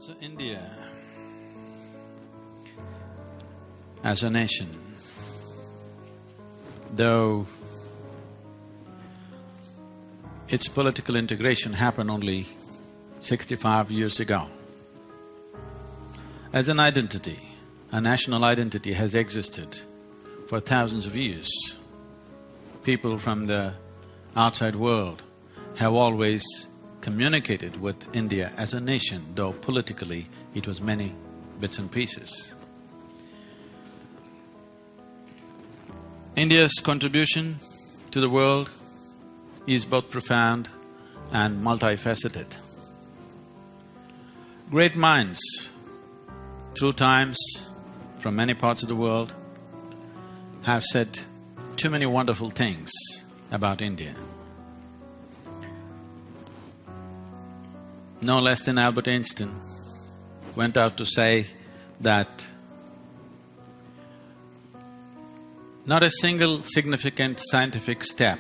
So India, as a nation, though its political integration happened only 65 years ago, as an identity, a national identity has existed for thousands of years. People from the outside world have always communicated with India as a nation, though politically it was many bits and pieces. India's contribution to the world is both profound and multifaceted. Great minds through times from many parts of the world have said too many wonderful things about India. No less than Albert Einstein went out to say that not a single significant scientific step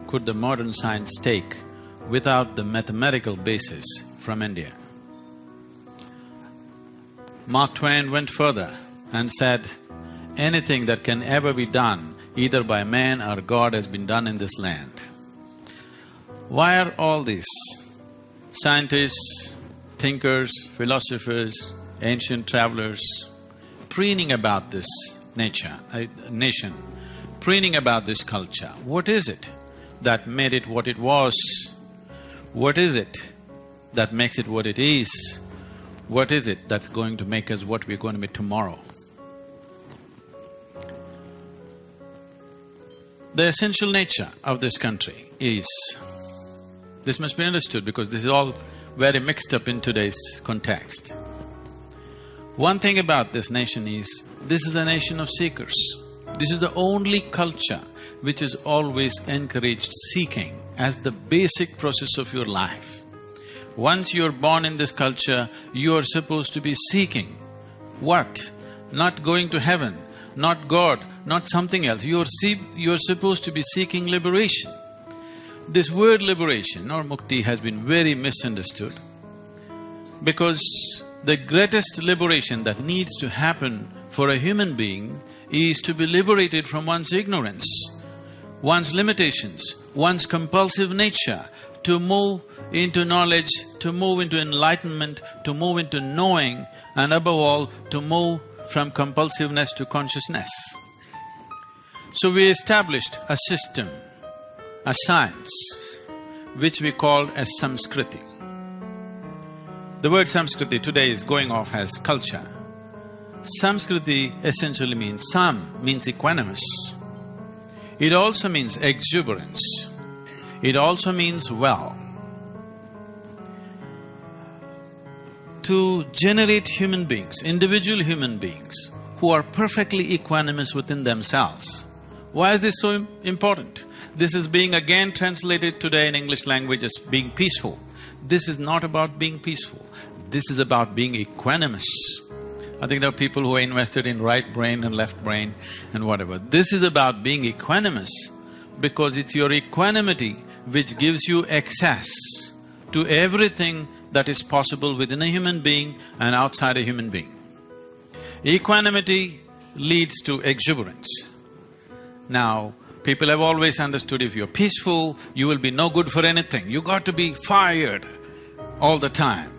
could the modern science take without the mathematical basis from India. Mark Twain went further and said, anything that can ever be done either by man or God has been done in this land. Why are all these scientists, thinkers, philosophers, ancient travelers preening about this nation, preening about this culture? What is it that made it what it was? What is it that makes it what it is? What is it that's going to make us what we're going to be tomorrow? The essential nature of this country is… This must be understood because this is all very mixed up in today's context. One thing about this nation is, this is a nation of seekers. This is the only culture which has always encouraged seeking as the basic process of your life. Once you're born in this culture, you are supposed to be seeking. What? Not going to heaven, not God, not something else. You're supposed to be seeking liberation. This word liberation or mukti has been very misunderstood because the greatest liberation that needs to happen for a human being is to be liberated from one's ignorance, one's limitations, one's compulsive nature, to move into knowledge, to move into enlightenment, to move into knowing, and above all, to move from compulsiveness to consciousness. So we established a system, a science, which we called as Samskriti. The word Samskriti today is going off as culture. Samskriti essentially means… Sam means equanimous. It also means exuberance. It also means well. To generate human beings, individual human beings, who are perfectly equanimous within themselves. Why is this so important? This is being again translated today in English language as being peaceful. This is not about being peaceful, this is about being equanimous. I think there are people who are invested in right brain and left brain and whatever. This is about being equanimous because it's your equanimity which gives you access to everything that is possible within a human being and outside a human being. Equanimity leads to exuberance. Now, people have always understood if you're peaceful, you will be no good for anything. You got to be fired all the time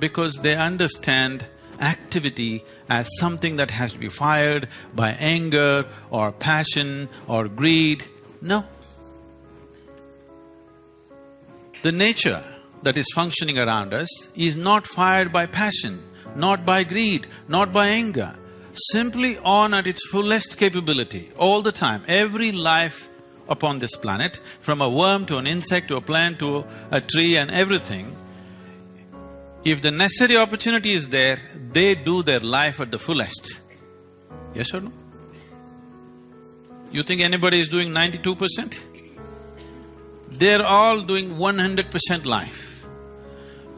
because they understand activity as something that has to be fired by anger or passion or greed. No. The nature that is functioning around us is not fired by passion, not by greed, not by anger, simply on at its fullest capability all the time. Every life upon this planet, from a worm to an insect to a plant to a tree and everything, if the necessary opportunity is there, they do their life at the fullest. Yes or no? You think anybody is doing 92%? They're all doing 100% life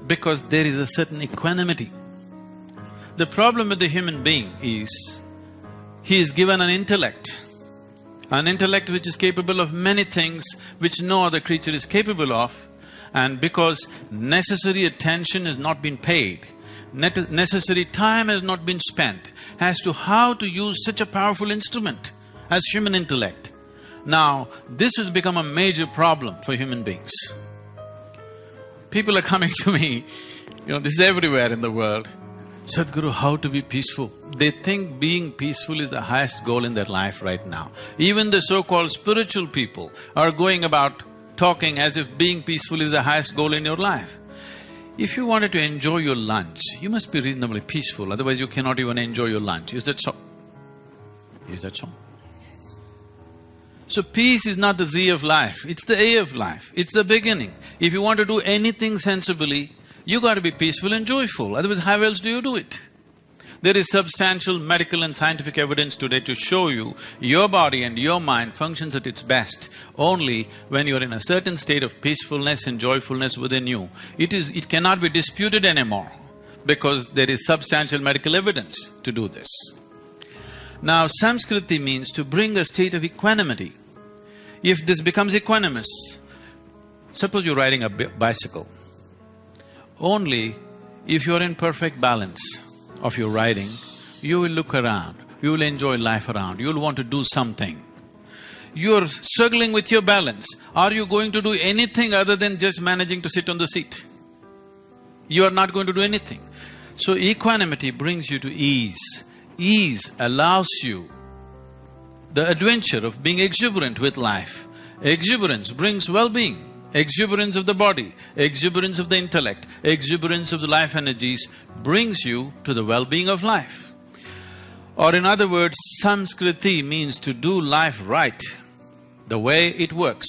because there is a certain equanimity. The problem with the human being is, he is given an intellect which is capable of many things which no other creature is capable of, And because necessary attention has not been paid, necessary time has not been spent as to how to use such a powerful instrument as human intellect. Now, this has become a major problem for human beings. People are coming to me, this is everywhere in the world. Sadhguru, how to be peaceful? They think being peaceful is the highest goal in their life right now. Even the so-called spiritual people are going about talking as if being peaceful is the highest goal in your life. If you wanted to enjoy your lunch, you must be reasonably peaceful, otherwise you cannot even enjoy your lunch. Is that so? Is that so? So peace is not the Z of life, it's the A of life, it's the beginning. If you want to do anything sensibly, you got to be peaceful and joyful, otherwise how else do you do it? There is substantial medical and scientific evidence today to show you your body and your mind functions at its best only when you're in a certain state of peacefulness and joyfulness within you. It cannot be disputed anymore because there is substantial medical evidence to do this. Now, Samskriti means to bring a state of equanimity. If this becomes equanimous, suppose you're riding a bicycle, only if you're in perfect balance of your riding, you will look around, you will enjoy life around, you will want to do something. You're struggling with your balance, are you going to do anything other than just managing to sit on the seat? You are not going to do anything. So equanimity brings you to ease. Ease allows you the adventure of being exuberant with life. Exuberance brings well-being, exuberance of the body, exuberance of the intellect, exuberance of the life energies brings you to the well-being of life. Or in other words, Samskriti means to do life right, the way it works.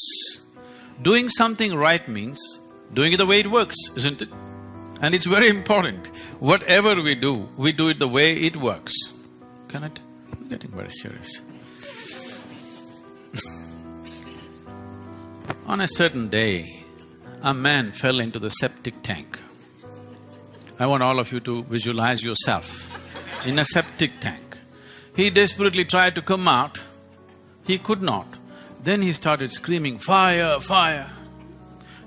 Doing something right means doing it the way it works, isn't it? And it's very important. Whatever we do it the way it works. Can I… I'm getting very serious. On a certain day, a man fell into the septic tank. I want all of you to visualize yourself in a septic tank. He desperately tried to come out, he could not. Then he started screaming, "Fire, fire!"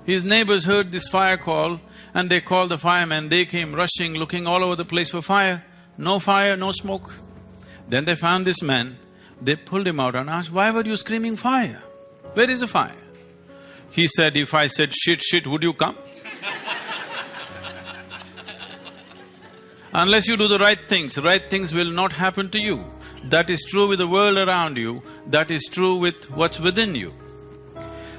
His neighbors heard this fire call and they called the firemen. They came rushing, looking all over the place for fire. No fire, no smoke. Then they found this man, they pulled him out and asked, "Why were you screaming fire? Where is the fire?" He said, "If I said shit, shit, would you come?" Unless you do the right things will not happen to you. That is true with the world around you, that is true with what's within you.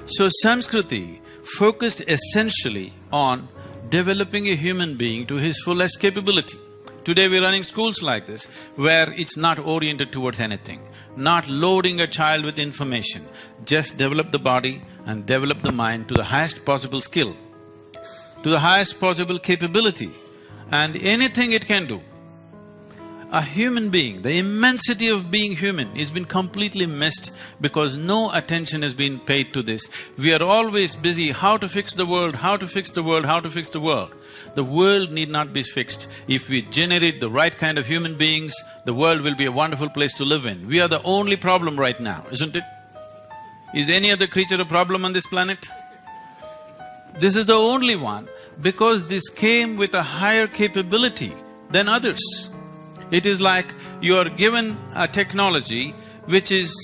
So Samskriti focused essentially on developing a human being to his fullest capability. Today we're running schools like this, where it's not oriented towards anything, not loading a child with information, just develop the body and develop the mind to the highest possible skill, to the highest possible capability, and anything it can do. A human being, the immensity of being human has been completely missed because no attention has been paid to this. We are always busy how to fix the world, how to fix the world, how to fix the world. The world need not be fixed. If we generate the right kind of human beings, the world will be a wonderful place to live in. We are the only problem right now, isn't it? Is any other creature a problem on this planet? This is the only one because this came with a higher capability than others. It is like you are given a technology which is…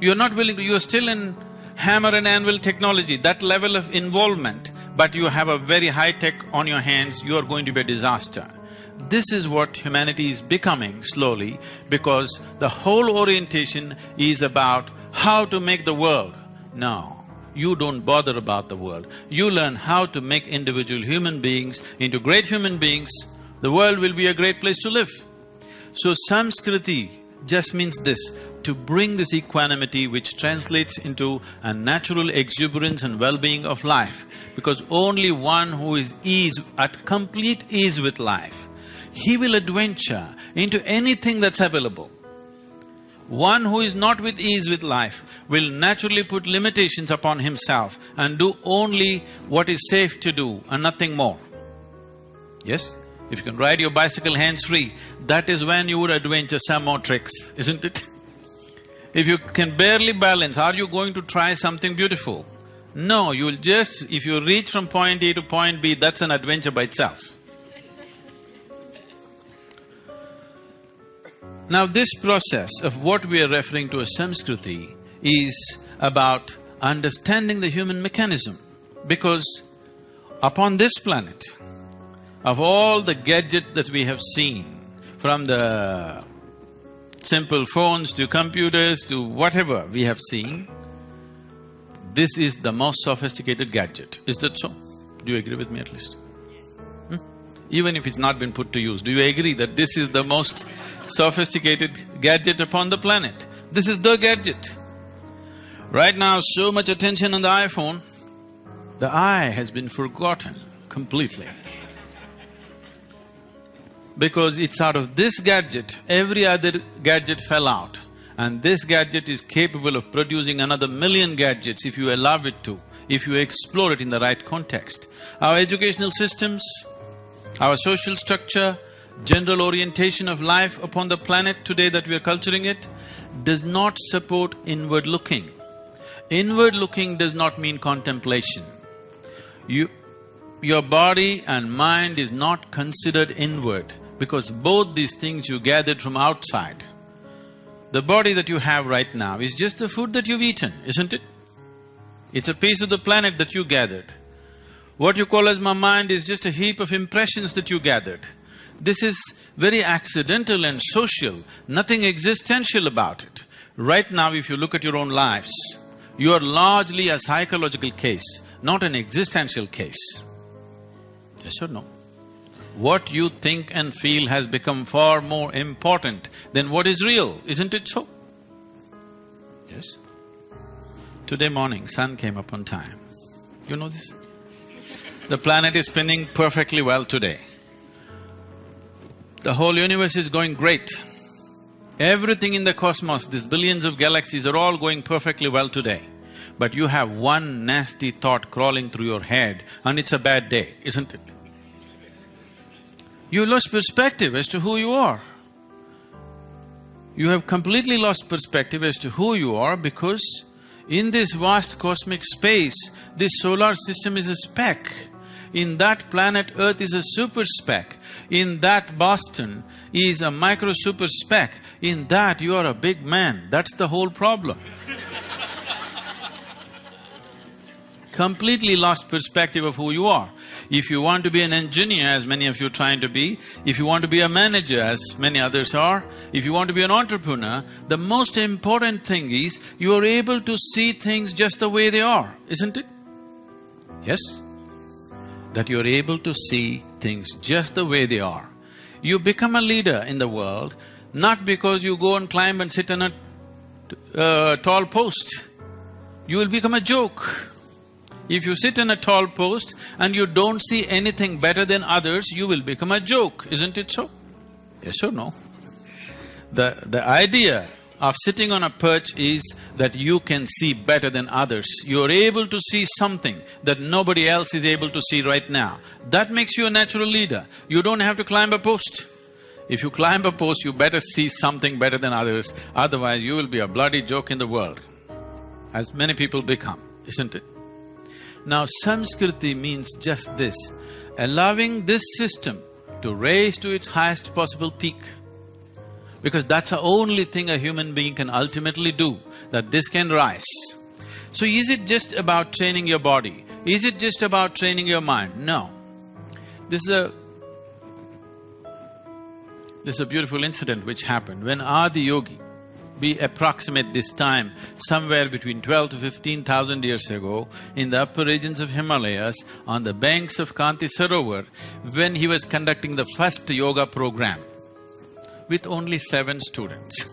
you're not willing to… you're still in hammer and anvil technology, that level of involvement, but you have a very high tech on your hands, you are going to be a disaster. This is what humanity is becoming slowly because the whole orientation is about how to make the world. No, you don't bother about the world. You learn how to make individual human beings into great human beings, the world will be a great place to live. So Samskriti just means this, to bring this equanimity which translates into a natural exuberance and well-being of life, because only one who is at complete ease with life, he will adventure into anything that's available. One who is not with ease with life will naturally put limitations upon himself and do only what is safe to do and nothing more. Yes? If you can ride your bicycle hands-free, that is when you would adventure some more tricks, isn't it? If you can barely balance, are you going to try something beautiful? No, you'll just… if you reach from point A to point B, that's an adventure by itself. Now this process of what we are referring to as Samskriti is about understanding the human mechanism, because upon this planet, of all the gadgets that we have seen, from the simple phones to computers to whatever we have seen, this is the most sophisticated gadget. Is that so? Do you agree with me at least? Even if it's not been put to use, do you agree that this is the most sophisticated gadget upon the planet? This is the gadget. Right now, so much attention on the iPhone, the eye has been forgotten completely. Because it's out of this gadget, every other gadget fell out. And this gadget is capable of producing another million gadgets if you allow it to, if you explore it in the right context. Our educational systems, our social structure, general orientation of life upon the planet today that we are culturing it, does not support inward looking. Inward looking does not mean contemplation. Your body and mind is not considered inward, because both these things you gathered from outside. The body that you have right now is just the food that you've eaten, isn't it? It's a piece of the planet that you gathered. What you call as my mind is just a heap of impressions that you gathered. This is very accidental and social, nothing existential about it. Right now, if you look at your own lives, you are largely a psychological case, not an existential case. Yes or no? What you think and feel has become far more important than what is real, isn't it so? Yes? Today morning, sun came up on time. You know this? The planet is spinning perfectly well today. The whole universe is going great. Everything in the cosmos, these billions of galaxies are all going perfectly well today. But you have one nasty thought crawling through your head and it's a bad day, isn't it? You lost perspective as to who you are. You have completely lost perspective as to who you are, because in this vast cosmic space, this solar system is a speck. In that planet Earth is a super speck. In that Boston is a micro super speck. In that you are a big man. That's the whole problem. Completely lost perspective of who you are. If you want to be an engineer, as many of you are trying to be, if you want to be a manager, as many others are, if you want to be an entrepreneur, the most important thing is you are able to see things just the way they are, isn't it? Yes? That you're able to see things just the way they are. You become a leader in the world, not because you go and climb and sit on a tall post. You will become a joke. If you sit on a tall post and you don't see anything better than others, you will become a joke, isn't it so? Yes or no? The idea of sitting on a perch is that you can see better than others. You're able to see something that nobody else is able to see right now. That makes you a natural leader. You don't have to climb a post. If you climb a post, you better see something better than others, otherwise you will be a bloody joke in the world, as many people become, isn't it? Now, Samskriti means just this, allowing this system to raise to its highest possible peak. Because that's the only thing a human being can ultimately do, that this can rise. So is it just about training your body? Is it just about training your mind? No. This is a beautiful incident which happened when Adi Yogi, we approximate this time somewhere between 12 to 15,000 years ago in the upper regions of Himalayas on the banks of Kanti Sarovar, when he was conducting the first yoga program with only 7 students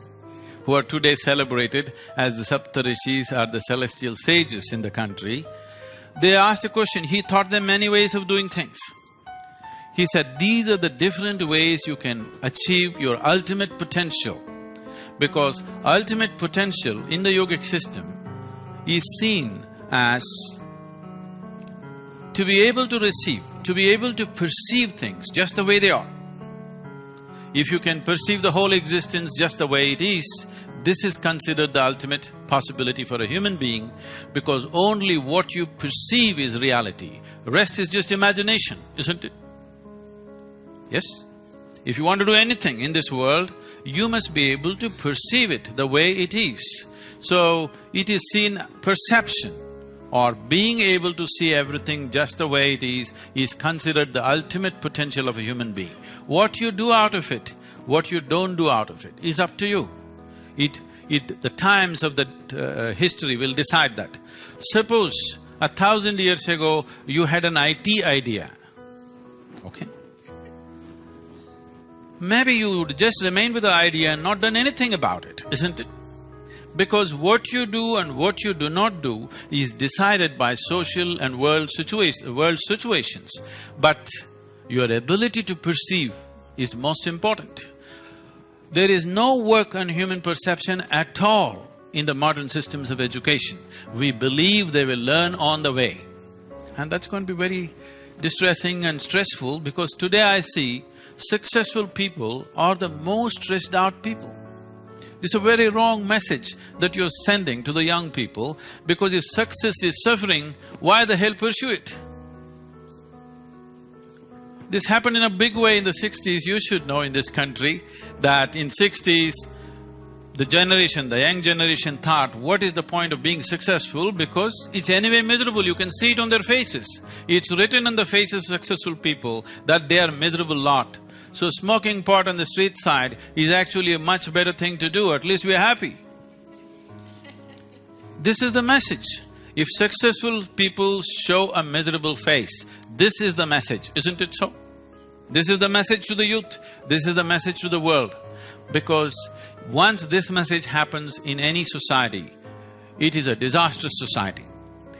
who are today celebrated as the Saptarishis or the celestial sages in the country. They asked a question, he taught them many ways of doing things. He said, these are the different ways you can achieve your ultimate potential. Because ultimate potential in the yogic system is seen as to be able to receive, to be able to perceive things just the way they are. If you can perceive the whole existence just the way it is, This is considered the ultimate possibility for a human being because only what you perceive is reality. Rest is just imagination, isn't it? Yes? If you want to do anything in this world, you must be able to perceive it the way it is. So, it is seen perception or being able to see everything just the way it is considered the ultimate potential of a human being. What you do out of it, what you don't do out of it is up to you. The times of the history will decide that. Suppose 1,000 years ago, you had an IT idea, okay? Maybe you would just remain with the idea and not done anything about it, isn't it? Because what you do and what you do not do is decided by social and world situations. But your ability to perceive is most important. There is no work on human perception at all in the modern systems of education. We believe they will learn on the way. And that's going to be very distressing and stressful because today I see successful people are the most stressed out people. This is a very wrong message that you're sending to the young people because if success is suffering, why the hell pursue it? This happened in a big way in the 60s. You should know in this country that in 60s, the young generation thought, what is the point of being successful because it's anyway miserable, you can see it on their faces. It's written on the faces of successful people that they are miserable lot. So smoking pot on the street side is actually a much better thing to do, at least we're happy. This is the message. If successful people show a miserable face, this is the message, isn't it so? This is the message to the youth, this is the message to the world. Because once this message happens in any society, it is a disastrous society.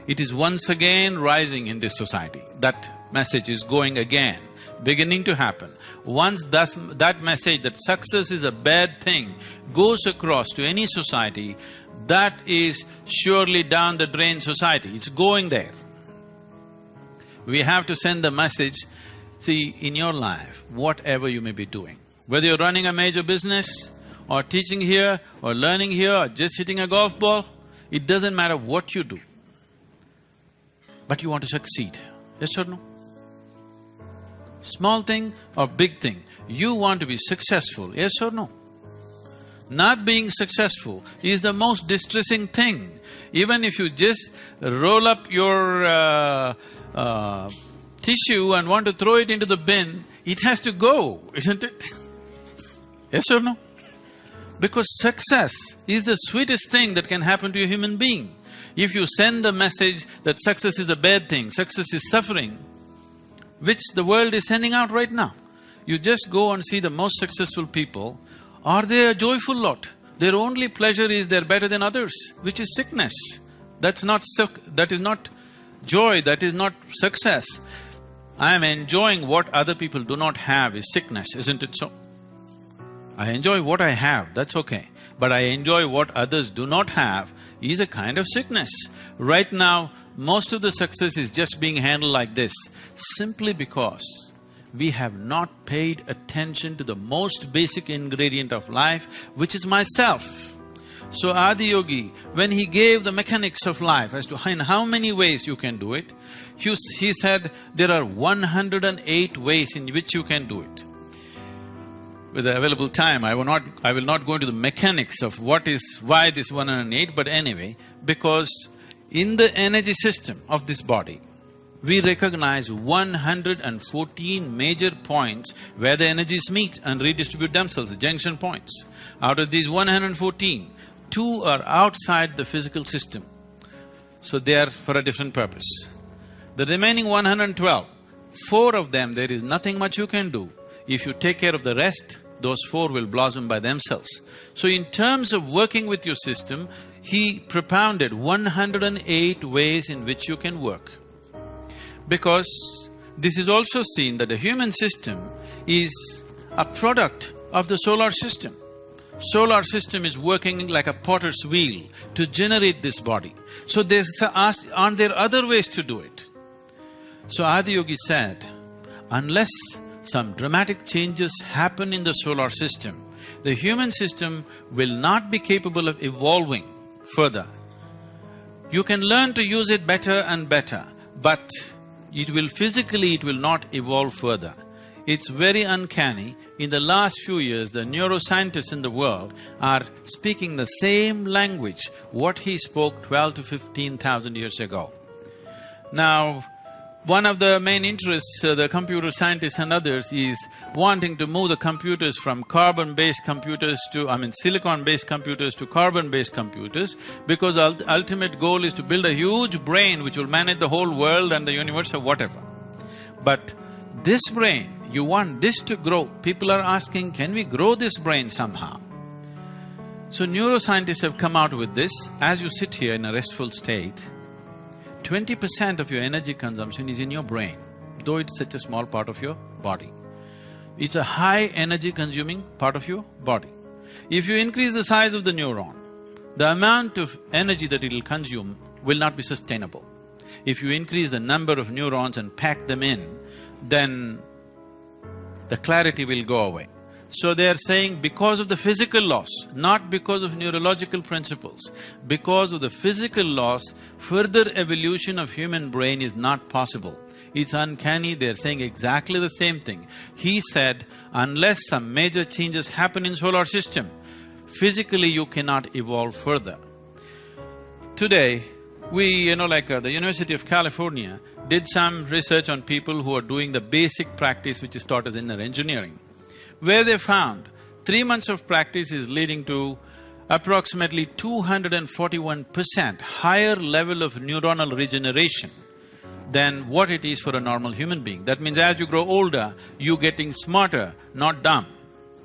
It is once again rising in this society. That message is going again, beginning to happen. Once that message that success is a bad thing goes across to any society, that is surely down the drain society, it's going there. We have to send the message, see, in your life, whatever you may be doing, whether you're running a major business or teaching here or learning here or just hitting a golf ball, it doesn't matter what you do, but you want to succeed, yes or no? Small thing or big thing, you want to be successful, yes or no? Not being successful is the most distressing thing. Even if you just roll up your tissue and want to throw it into the bin, it has to go, isn't it? Yes or no? Because success is the sweetest thing that can happen to a human being. If you send the message that success is a bad thing, success is suffering, which the world is sending out right now. You just go and see the most successful people, are they a joyful lot? Their only pleasure is they're better than others, which is sickness. That is not joy, that is not success. I am enjoying what other people do not have is sickness, isn't it so? I enjoy what I have, that's okay. But I enjoy what others do not have is a kind of sickness. Right now, most of the success is just being handled like this, simply because we have not paid attention to the most basic ingredient of life, which is myself. So Adiyogi, when he gave the mechanics of life as to in how many ways you can do it, he said there are 108 ways in which you can do it. With the available time, I will not go into the mechanics of why this 108, but anyway, because in the energy system of this body, we recognize 114 major points where the energies meet and redistribute themselves, the junction points. Out of these 114, 2 are outside the physical system, so they are for a different purpose. The remaining 112, 4 of them there is nothing much you can do. If you take care of the rest, those 4 will blossom by themselves. So in terms of working with your system, he propounded 108 ways in which you can work. Because this is also seen that the human system is a product of the solar system. Solar system is working like a potter's wheel to generate this body. So they asked, aren't there other ways to do it? So Adiyogi said, unless some dramatic changes happen in the solar system, The human system will not be capable of evolving further. You can learn to use it better and better, but it will not evolve further. It's very uncanny. In the last few years, the neuroscientists in the world are speaking the same language what he spoke 12 to 15,000 years ago. Now, one of the main interests, the computer scientists and others, is wanting to move the computers from carbon-based computers to… silicon-based computers to carbon-based computers, because ultimate goal is to build a huge brain which will manage the whole world and the universe or whatever. But this brain, you want this to grow. People are asking, can we grow this brain somehow? So neuroscientists have come out with this. As you sit here in a restful state, 20% of your energy consumption is in your brain, though it's such a small part of your body. It's a high energy consuming part of your body. If you increase the size of the neuron, the amount of energy that it'll consume will not be sustainable. If you increase the number of neurons and pack them in, then the clarity will go away. So they are saying because of the physical loss, not because of neurological principles, because of the physical loss, further evolution of human brain is not possible. It's uncanny, they're saying exactly the same thing. He said, unless some major changes happen in solar system, physically you cannot evolve further. Today, the University of California did some research on people who are doing the basic practice which is taught as inner engineering, where they found 3 months of practice is leading to approximately 241% higher level of neuronal regeneration than what it is for a normal human being. That means as you grow older, you're getting smarter, not dumb.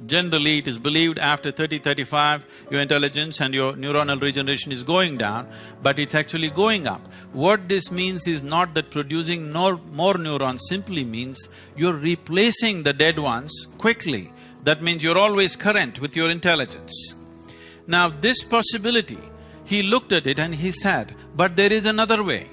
Generally, it is believed after 30-35, your intelligence and your neuronal regeneration is going down, but it's actually going up. What this means is not that producing more neurons simply means you're replacing the dead ones quickly. That means you're always current with your intelligence. Now, this possibility, he looked at it and he said, but there is another way.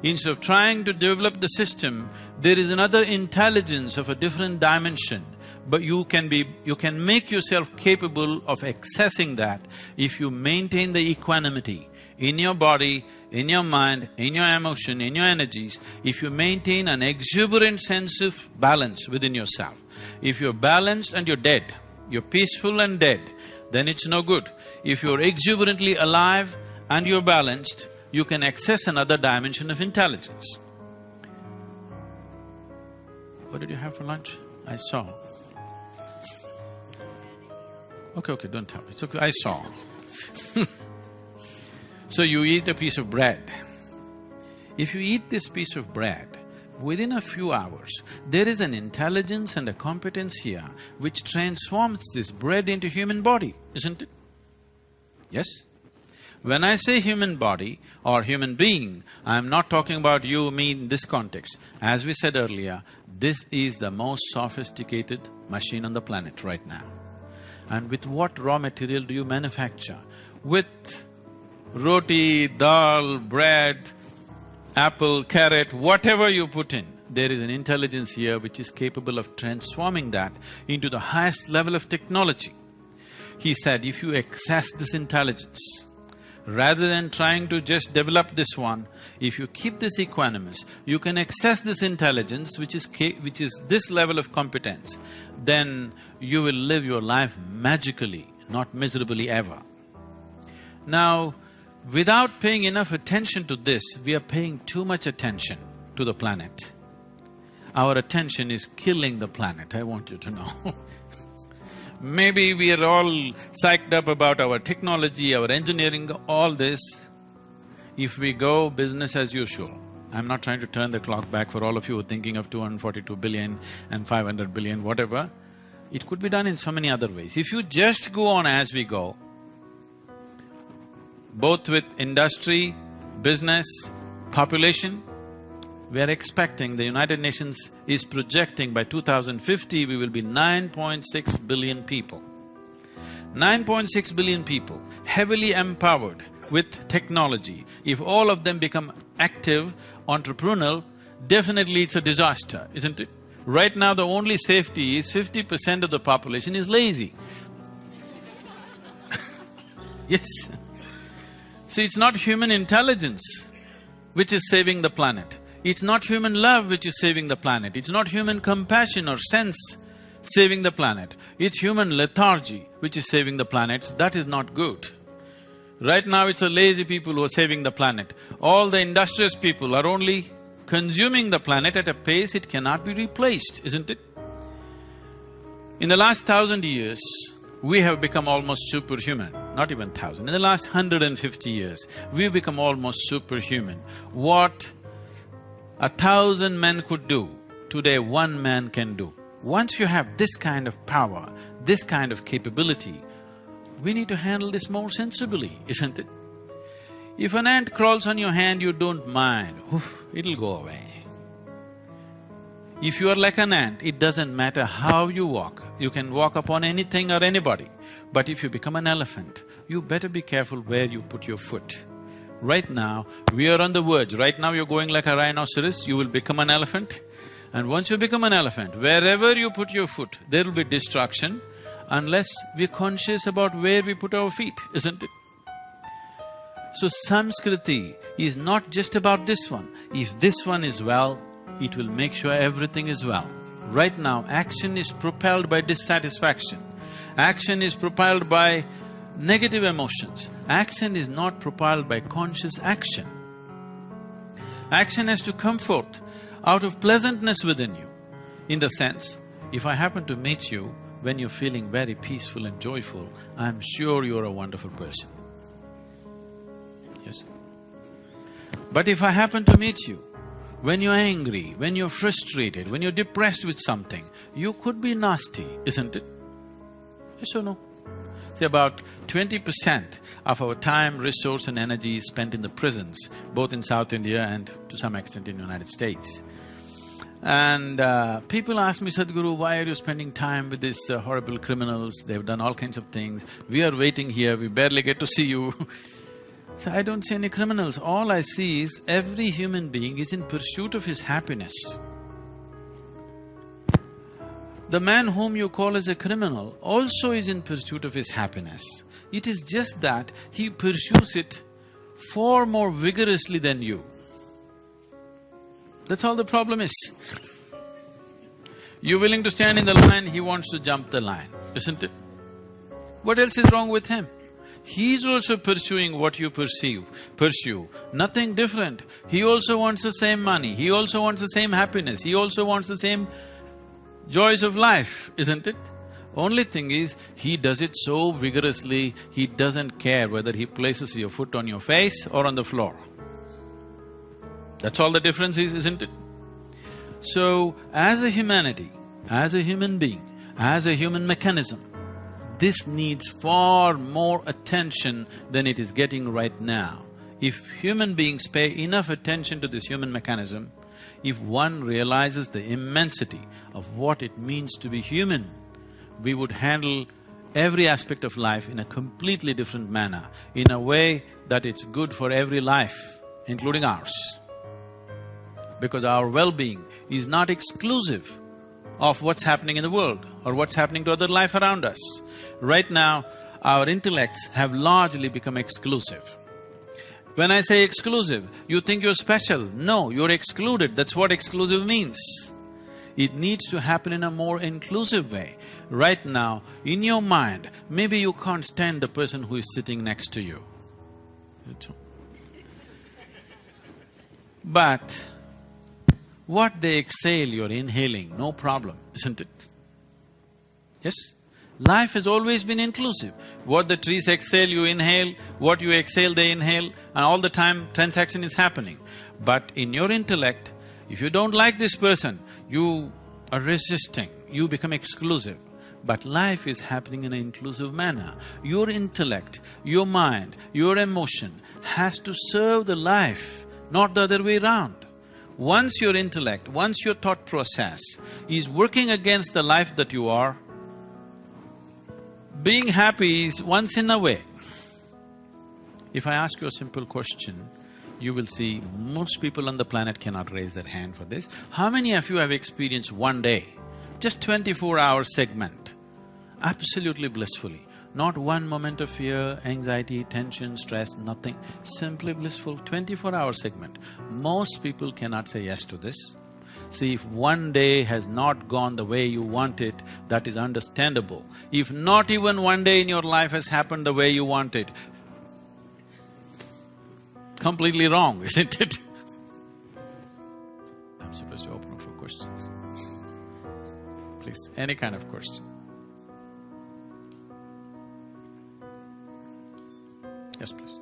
Instead of trying to develop the system, there is another intelligence of a different dimension. But you can make yourself capable of accessing that if you maintain the equanimity in your body, in your mind, in your emotion, in your energies. If you maintain an exuberant sense of balance within yourself. If you're balanced and you're dead, you're peaceful and dead, then it's no good. If you're exuberantly alive and you're balanced, you can access another dimension of intelligence. What did you have for lunch? I saw. Okay, don't tell me, it's okay, I saw. So you eat a piece of bread. If you eat this piece of bread, within a few hours, there is an intelligence and a competence here which transforms this bread into human body, isn't it? Yes? When I say human body or human being, I'm not talking about you, me in this context. As we said earlier, this is the most sophisticated machine on the planet right now. And with what raw material do you manufacture? With roti, dal, bread, apple, carrot, whatever you put in, there is an intelligence here which is capable of transforming that into the highest level of technology. He said, if you access this intelligence, rather than trying to just develop this one, if you keep this equanimous, you can access this intelligence which is this level of competence, then you will live your life magically, not miserably ever. Now, without paying enough attention to this, we are paying too much attention to the planet. Our attention is killing the planet, I want you to know. Maybe we are all psyched up about our technology, our engineering, all this. If we go business as usual, I'm not trying to turn the clock back for all of you who are thinking of 242 billion and 500 billion, whatever. It could be done in so many other ways. If you just go on as we go, both with industry, business, population, we are expecting, the United Nations is projecting by 2050 we will be 9.6 billion people. 9.6 billion people, heavily empowered with technology. If all of them become active, entrepreneurial, definitely it's a disaster, isn't it? Right now the only safety is 50% of the population is lazy. Yes. See, it's not human intelligence which is saving the planet. It's not human love which is saving the planet. It's not human compassion or sense saving the planet. It's human lethargy which is saving the planet. That is not good. Right now it's the lazy people who are saving the planet. All the industrious people are only consuming the planet at a pace it cannot be replaced, isn't it? In the last 1,000 years, we have become almost superhuman. Not even 1,000, in the last 150 years, we've become almost superhuman. What 1,000 men could do, today 1 man can do. Once you have this kind of power, this kind of capability, we need to handle this more sensibly, isn't it? If an ant crawls on your hand, you don't mind, it'll go away. If you are like an ant, it doesn't matter how you walk, you can walk upon anything or anybody. But if you become an elephant, you better be careful where you put your foot. Right now, we are on the verge. Right now you're going like a rhinoceros, you will become an elephant. And once you become an elephant, wherever you put your foot, there will be destruction unless we're conscious about where we put our feet, isn't it? So Samskriti is not just about this one. If this one is well, it will make sure everything is well. Right now, action is propelled by dissatisfaction. Action is propelled by negative emotions. Action is not propelled by conscious action. Action has to come forth out of pleasantness within you. In the sense, if I happen to meet you when you're feeling very peaceful and joyful, I'm sure you're a wonderful person. Yes? But if I happen to meet you when you're angry, when you're frustrated, when you're depressed with something, you could be nasty, isn't it? Yes or no? See, about 20% of our time, resource and energy is spent in the prisons, both in South India and to some extent in the United States. And people ask me, Sadhguru, why are you spending time with these horrible criminals? They've done all kinds of things. We are waiting here, we barely get to see you. So I don't see any criminals. All I see is every human being is in pursuit of his happiness. The man whom you call as a criminal also is in pursuit of his happiness. It is just that he pursues it far more vigorously than you. That's all the problem is. You're willing to stand in the line, he wants to jump the line, isn't it? What else is wrong with him? He's also pursuing what you pursue, nothing different. He also wants the same money, he also wants the same happiness, he also wants the same joys of life, isn't it? Only thing is, he does it so vigorously, he doesn't care whether he places your foot on your face or on the floor. That's all the difference is, isn't it? So, as a humanity, as a human being, as a human mechanism, this needs far more attention than it is getting right now. If human beings pay enough attention to this human mechanism, if one realizes the immensity of what it means to be human, we would handle every aspect of life in a completely different manner, in a way that it's good for every life, including ours. Because our well-being is not exclusive of what's happening in the world or what's happening to other life around us. Right now, our intellects have largely become exclusive. When I say exclusive, you think you're special. No, you're excluded, that's what exclusive means. It needs to happen in a more inclusive way. Right now, in your mind, maybe you can't stand the person who is sitting next to you. But what they exhale, you're inhaling, no problem, isn't it? Yes? Life has always been inclusive. What the trees exhale, you inhale, what you exhale, they inhale, and all the time transaction is happening. But in your intellect, if you don't like this person, you are resisting, you become exclusive. But life is happening in an inclusive manner. Your intellect, your mind, your emotion has to serve the life, not the other way around. Once your intellect, once your thought process is working against the life that you are, being happy is once in a way. If I ask you a simple question, you will see most people on the planet cannot raise their hand for this. How many of you have experienced one day, just 24-hour segment, absolutely blissfully? Not one moment of fear, anxiety, tension, stress, nothing. Simply blissful, 24-hour segment. Most people cannot say yes to this. See, if one day has not gone the way you want it, that is understandable. If not even one day in your life has happened the way you want it, completely wrong, isn't it? I'm supposed to open up for questions. Please, any kind of question. Yes, please.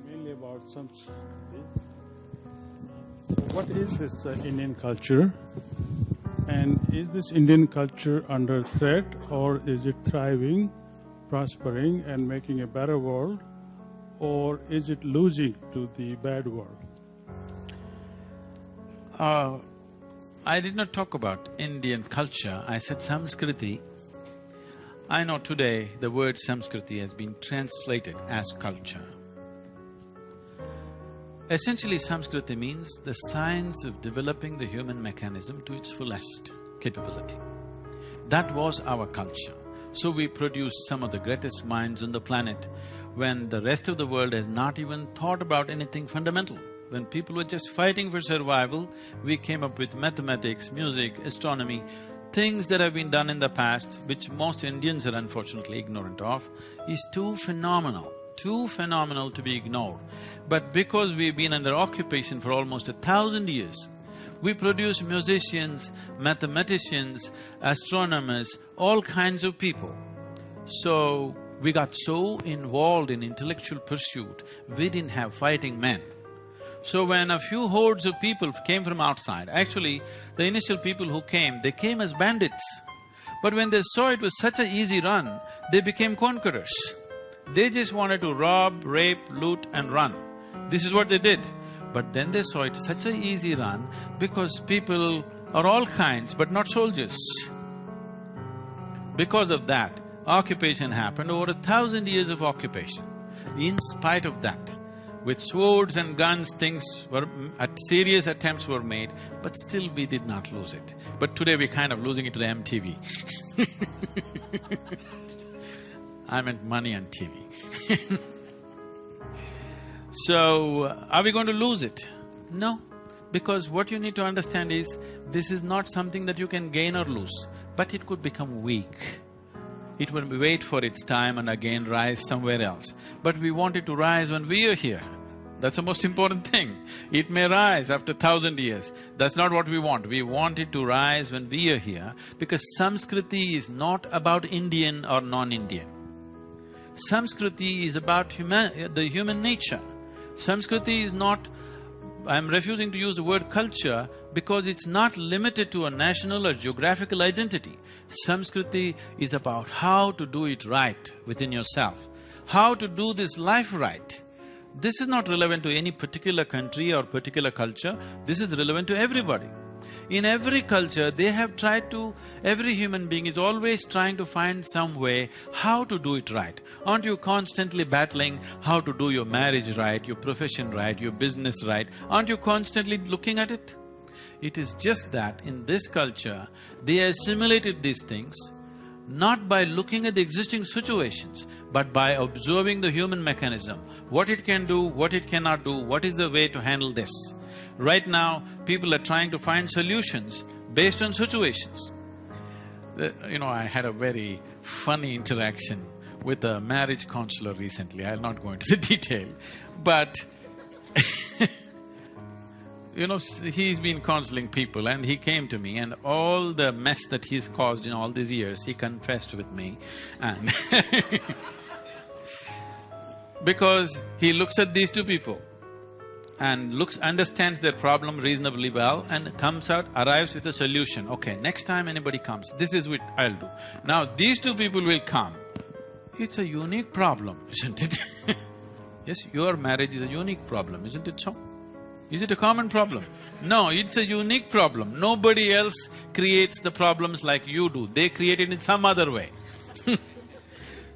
Mainly about Samskriti. So what is this Indian culture? And is this Indian culture under threat, or is it thriving, prospering and making a better world, or is it losing to the bad world? I did not talk about Indian culture, I said Samskriti. I know today the word Samskriti has been translated as culture. Essentially, Samskriti means the science of developing the human mechanism to its fullest capability. That was our culture. So we produced some of the greatest minds on the planet when the rest of the world has not even thought about anything fundamental. When people were just fighting for survival, we came up with mathematics, music, astronomy, things that have been done in the past, which most Indians are unfortunately ignorant of, is too phenomenal to be ignored. But because we've been under occupation for almost 1,000 years, we produce musicians, mathematicians, astronomers, all kinds of people. So, we got so involved in intellectual pursuit, we didn't have fighting men. So when a few hordes of people came from outside, actually the initial people who came, they came as bandits. But when they saw it was such an easy run, they became conquerors. They just wanted to rob, rape, loot and run. This is what they did. But then they saw it such an easy run because people are all kinds but not soldiers. Because of that, occupation happened, over 1,000 years of occupation. In spite of that, with swords and guns, things were… serious attempts were made, but still we did not lose it. But today we're kind of losing it to the MTV. I meant money and TV. So, are we going to lose it? No, because what you need to understand is, this is not something that you can gain or lose, but it could become weak. It will wait for its time and again rise somewhere else. But we want it to rise when we are here. That's the most important thing. It may rise after 1,000 years. That's not what we want. We want it to rise when we are here, because Samskriti is not about Indian or non-Indian. Samskriti is about the human nature. Samskriti is not… I'm refusing to use the word culture because it's not limited to a national or geographical identity. Samskriti is about how to do it right within yourself, how to do this life right. This is not relevant to any particular country or particular culture, this is relevant to everybody. In every culture, they have tried to… every human being is always trying to find some way how to do it right. Aren't you constantly battling how to do your marriage right, your profession right, your business right? Aren't you constantly looking at it? It is just that in this culture, they assimilated these things not by looking at the existing situations, but by observing the human mechanism, what it can do, what it cannot do, what is the way to handle this. Right now, people are trying to find solutions based on situations. I had a very funny interaction with a marriage counselor recently, I'll not go into the detail, but he's been counseling people and he came to me and all the mess that he's caused in all these years, he confessed with me and because he looks at these two people and understands their problem reasonably well and arrives with a solution. Okay, next time anybody comes, this is what I'll do. Now these two people will come. It's a unique problem, isn't it? Yes, your marriage is a unique problem, isn't it so? Is it a common problem? No, it's a unique problem. Nobody else creates the problems like you do, they create it in some other way.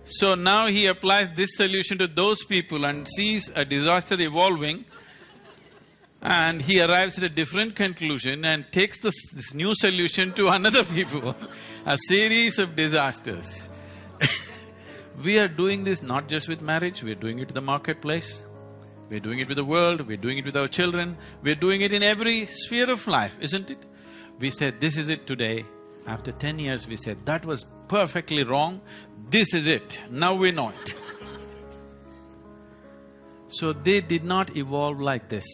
So now he applies this solution to those people and sees a disaster evolving. and he arrives at a different conclusion and takes this new solution to another people. A series of disasters. We are doing this not just with marriage, we're doing it in the marketplace, we're doing it with the world, we're doing it with our children, we're doing it in every sphere of life, isn't it? We said, this is it today. After 10 years, we said, that was perfectly wrong, this is it, now we know it. So they did not evolve like this.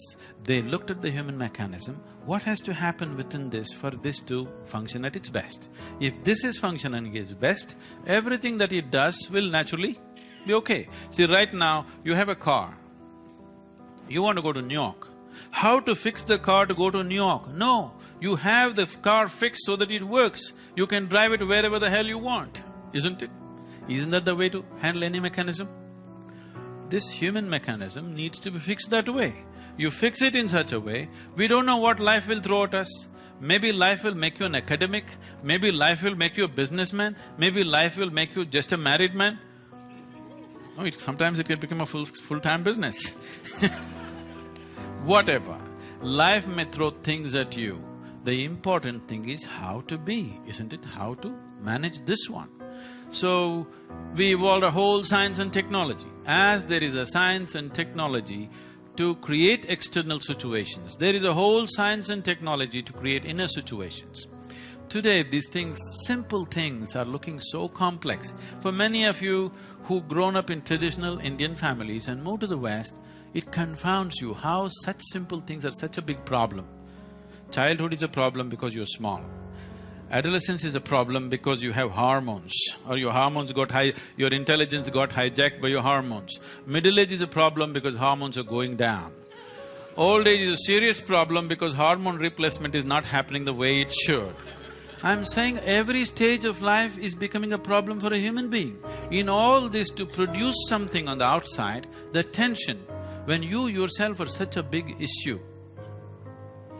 They looked at the human mechanism, what has to happen within this for this to function at its best? If this is functioning at its best, everything that it does will naturally be okay. See, right now, you have a car. You want to go to New York. How to fix the car to go to New York? No, you have the car fixed so that it works. You can drive it wherever the hell you want, isn't it? Isn't that the way to handle any mechanism? This human mechanism needs to be fixed that way. You fix it in such a way, we don't know what life will throw at us. Maybe life will make you an academic, maybe life will make you a businessman, maybe life will make you just a married man. Oh, sometimes it can become a full-time business. Whatever, life may throw things at you. The important thing is how to be, isn't it? How to manage this one. So, we evolved a whole science and technology. As there is a science and technology to create external situations, there is a whole science and technology to create inner situations. Today, these things, simple things are looking so complex. For many of you who've grown up in traditional Indian families and moved to the West, it confounds you how such simple things are such a big problem. Childhood is a problem because you're small. Adolescence is a problem because you have hormones, or your hormones got your intelligence got hijacked by your hormones. Middle age is a problem because hormones are going down. Old age is a serious problem because hormone replacement is not happening the way it should. I'm saying every stage of life is becoming a problem for a human being. In all this, to produce something on the outside, the tension, when you yourself are such a big issue,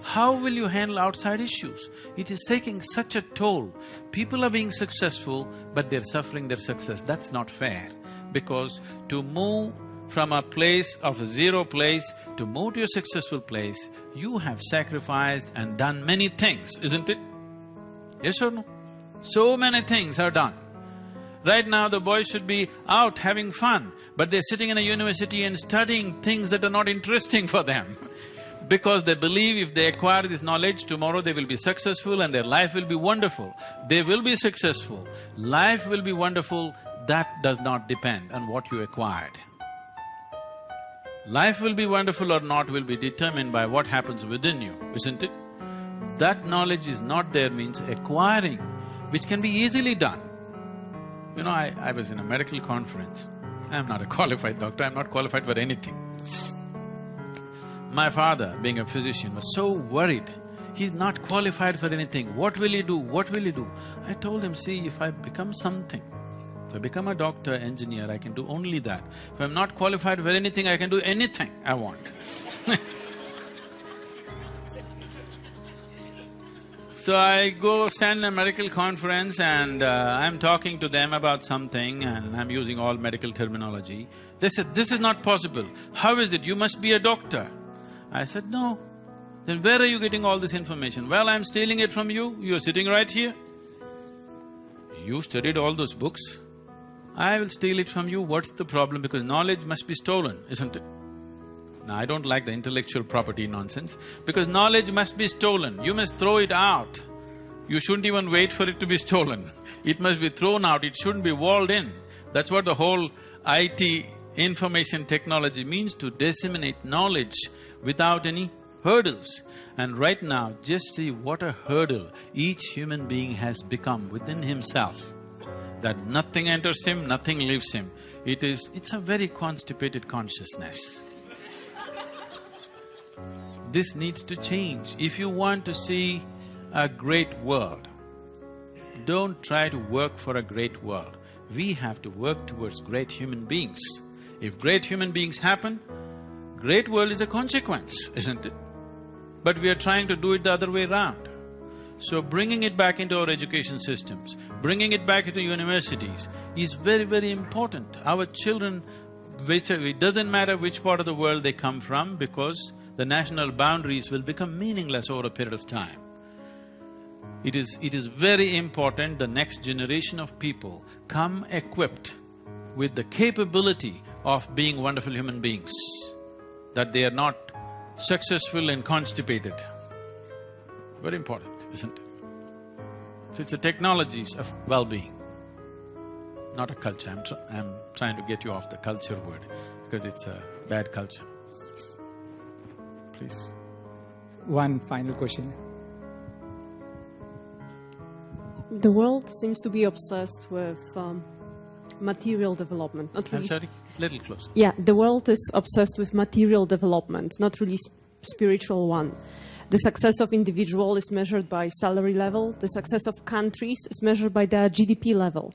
how will you handle outside issues? It is taking such a toll. People are being successful, but they're suffering their success. That's not fair. Because to move from a place of a zero place to move to a successful place, you have sacrificed and done many things, isn't it? Yes or no? So many things are done. Right now, the boys should be out having fun, but they're sitting in a university and studying things that are not interesting for them. Because they believe if they acquire this knowledge, tomorrow they will be successful and their life will be wonderful. They will be successful, life will be wonderful, that does not depend on what you acquired. Life will be wonderful or not will be determined by what happens within you, isn't it? That knowledge is not there means acquiring, which can be easily done. You know, I was in a medical conference. I'm not a qualified doctor, I'm not qualified for anything. My father, being a physician, was so worried. He's not qualified for anything. What will he do? What will he do? I told him, see, if I become something, if I become a doctor, engineer, I can do only that. If I'm not qualified for anything, I can do anything I want. So I go stand in a medical conference and I'm talking to them about something and I'm using all medical terminology. They said, this is not possible. How is it? You must be a doctor. I said, no. Then where are you getting all this information? Well, I'm stealing it from you, you're sitting right here. You studied all those books. I will steal it from you, what's the problem? Because knowledge must be stolen, isn't it? Now, I don't like the intellectual property nonsense, because knowledge must be stolen, you must throw it out. You shouldn't even wait for it to be stolen. It must be thrown out, it shouldn't be walled in. That's what the whole IT, information technology means, to disseminate knowledge without any hurdles. And right now, just see what a hurdle each human being has become within himself. That nothing enters him, nothing leaves him. It's a very constipated consciousness. This needs to change. If you want to see a great world, don't try to work for a great world. We have to work towards great human beings. If great human beings happen, great world is a consequence, isn't it? But we are trying to do it the other way around. So bringing it back into our education systems, bringing it back into universities is very, very important. Our children, it doesn't matter which part of the world they come from, because the national boundaries will become meaningless over a period of time. It is very important the next generation of people come equipped with the capability of being wonderful human beings, that they are not successful and constipated. Very important, isn't it? So it's the technologies of well-being, not a culture. I'm trying to get you off the culture word because it's a bad culture. Please. One final question. The world seems to be obsessed with material development, not really… I'm sorry, little closer. Yeah, the world is obsessed with material development, not really spiritual one. The success of individual is measured by salary level. The success of countries is measured by their GDP level.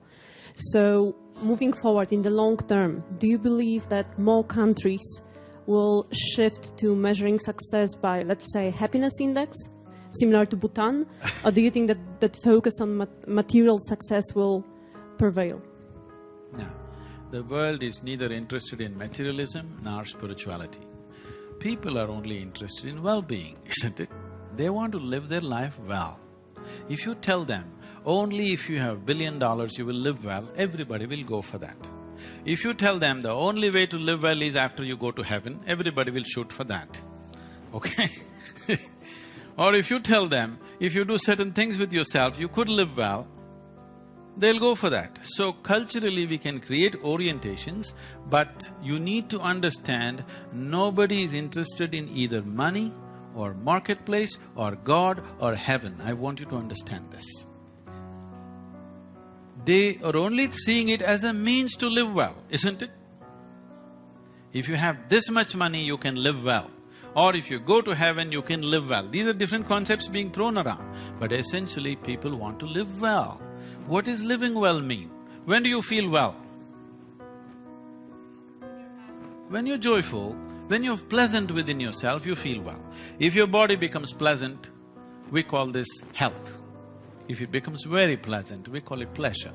So, moving forward in the long term, do you believe that more countries will shift to measuring success by, let's say, happiness index, similar to Bhutan? Or do you think that focus on material success will prevail? No. The world is neither interested in materialism nor spirituality. People are only interested in well-being, isn't it? They want to live their life well. If you tell them, only if you have $1 billion you will live well, everybody will go for that. If you tell them the only way to live well is after you go to heaven, everybody will shoot for that, okay? Or if you tell them, if you do certain things with yourself, you could live well, they'll go for that. So culturally we can create orientations, but you need to understand nobody is interested in either money or marketplace or God or heaven. I want you to understand this. They are only seeing it as a means to live well, isn't it? If you have this much money, you can live well. Or if you go to heaven, you can live well. These are different concepts being thrown around, but essentially people want to live well. What does living well mean? When do you feel well? When you're joyful, when you're pleasant within yourself, you feel well. If your body becomes pleasant, we call this health. If it becomes very pleasant, we call it pleasure.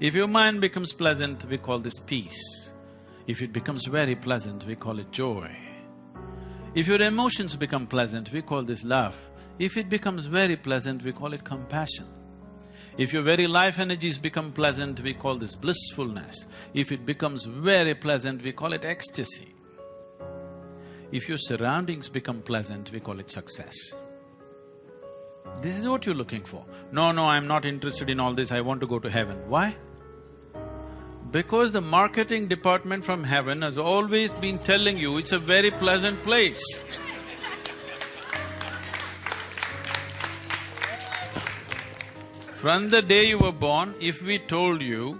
If your mind becomes pleasant, we call this peace. If it becomes very pleasant, we call it joy. If your emotions become pleasant, we call this love. If it becomes very pleasant, we call it compassion. If your very life energies become pleasant, we call this blissfulness. If it becomes very pleasant, we call it ecstasy. If your surroundings become pleasant, we call it success. This is what you're looking for. No, I'm not interested in all this, I want to go to heaven. Why? Because the marketing department from heaven has always been telling you it's a very pleasant place. From the day you were born, if we told you,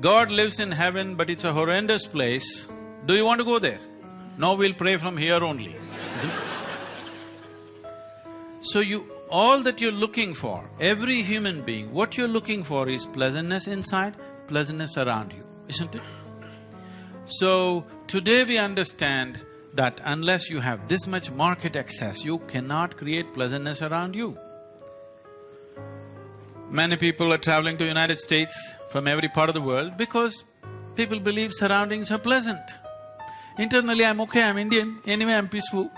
God lives in heaven but it's a horrendous place, do you want to go there? No, we'll pray from here only, isn't it? So all that you're looking for, every human being, what you're looking for is pleasantness inside, pleasantness around you, isn't it? So, today we understand that unless you have this much market access, you cannot create pleasantness around you. Many people are traveling to United States from every part of the world because people believe surroundings are pleasant. Internally, I'm okay, I'm Indian, anyway I'm peaceful.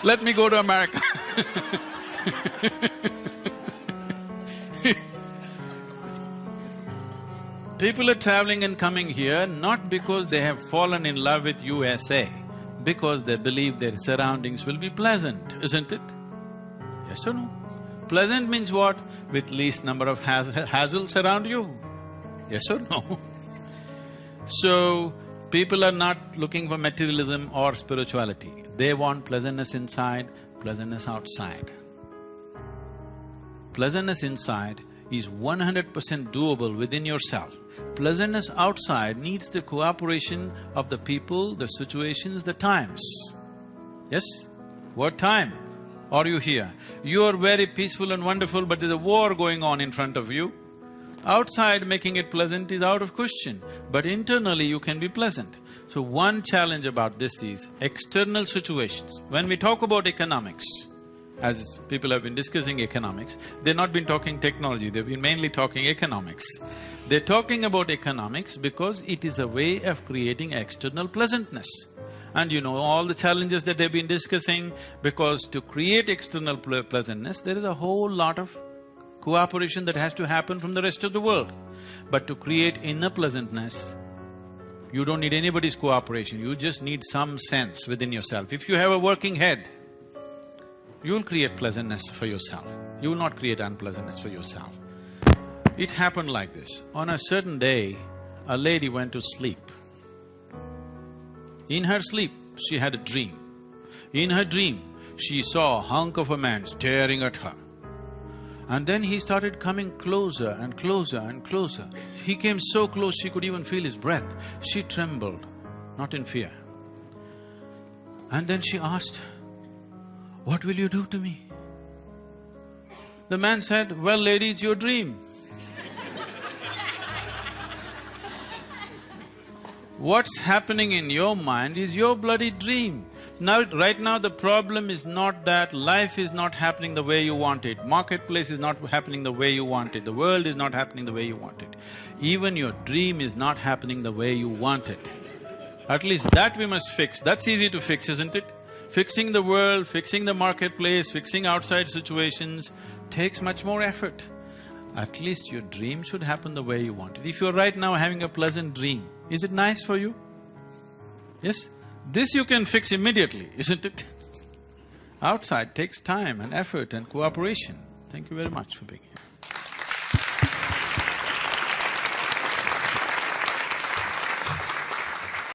Let me go to America. People are traveling and coming here not because they have fallen in love with USA, because they believe their surroundings will be pleasant, isn't it? Yes or no? Pleasant means what? With least number of hassles around you. Yes or no? So, people are not looking for materialism or spirituality. They want pleasantness inside, pleasantness outside. Pleasantness inside is 100% doable within yourself. Pleasantness outside needs the cooperation of the people, the situations, the times. Yes? What time are you here? You are very peaceful and wonderful, but there's a war going on in front of you. Outside making it pleasant is out of question, but internally you can be pleasant. So one challenge about this is external situations. When we talk about economics, as people have been discussing economics, they've not been talking technology, they've been mainly talking economics. They're talking about economics because it is a way of creating external pleasantness. And you know all the challenges that they've been discussing, because to create external pleasantness, there is a whole lot of cooperation that has to happen from the rest of the world. But to create inner pleasantness, you don't need anybody's cooperation, you just need some sense within yourself. If you have a working head, you'll create pleasantness for yourself. You will not create unpleasantness for yourself. It happened like this. On a certain day, a lady went to sleep. In her sleep, she had a dream. In her dream, she saw a hunk of a man staring at her. And then he started coming closer and closer and closer. He came so close she could even feel his breath. She trembled, not in fear. And then she asked, "What will you do to me?" The man said, "Well, lady, it's your dream." What's happening in your mind is your bloody dream. Now, right now the problem is not that life is not happening the way you want it, marketplace is not happening the way you want it, the world is not happening the way you want it. Even your dream is not happening the way you want it. At least that we must fix. That's easy to fix, isn't it? Fixing the world, fixing the marketplace, fixing outside situations takes much more effort. At least your dream should happen the way you want it. If you're right now having a pleasant dream, is it nice for you? Yes? This you can fix immediately, isn't it? Outside takes time and effort and cooperation. Thank you very much for being here.